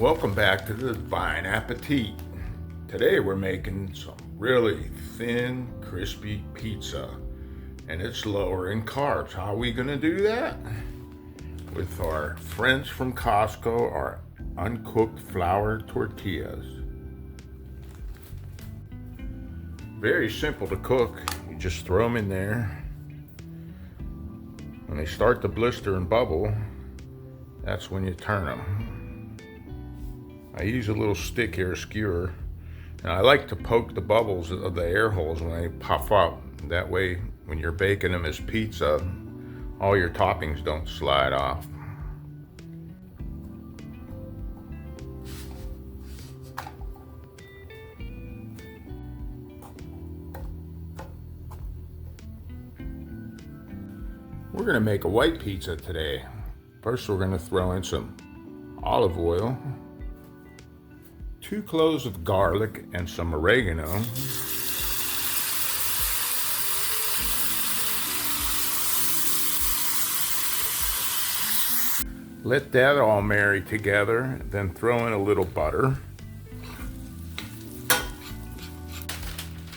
Welcome back to the Divine Appetit. Today we're making some really thin, crispy pizza, and it's lower in carbs. How are we gonna do that? With our friends from Costco, our uncooked flour tortillas. Very simple to cook. You just throw them in there. When they start to blister and bubble, that's when you turn them. I use a little stick here, a skewer, and I like to poke the bubbles of the air holes when they pop up. That way, when you're baking them as pizza, all your toppings don't slide off. We're gonna make a white pizza today. First, we're gonna throw in some olive oil, 2 cloves of garlic, and some oregano. Let that all marry together, then throw in a little butter.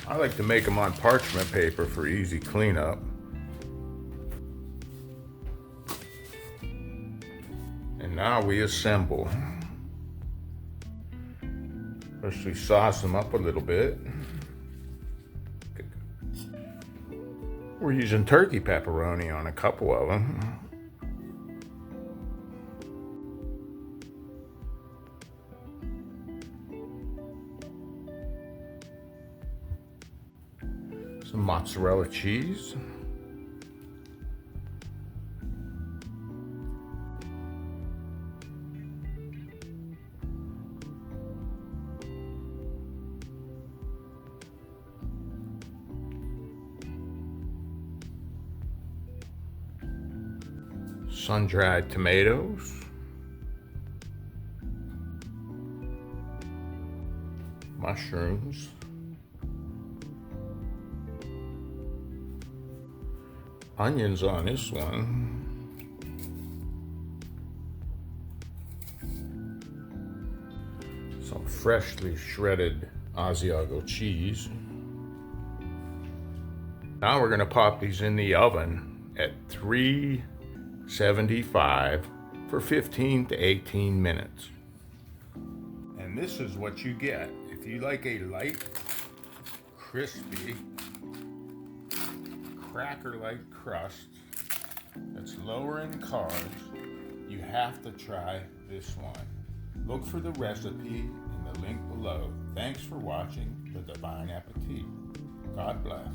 I like to make them on parchment paper for easy cleanup. And now we assemble. First we sauce them up a little bit. We're using turkey pepperoni on a couple of them. Some mozzarella cheese. Sun-dried tomatoes, mushrooms, onions on this one, some freshly shredded Asiago cheese. Now we're going to pop these in the oven at 375 for 15 to 18 minutes. And this is what you get. If you like a light, crispy, cracker-like crust that's lower in carbs, you have to try this one. Look for the recipe in the link below. Thanks for watching the Divine Appetit. God bless.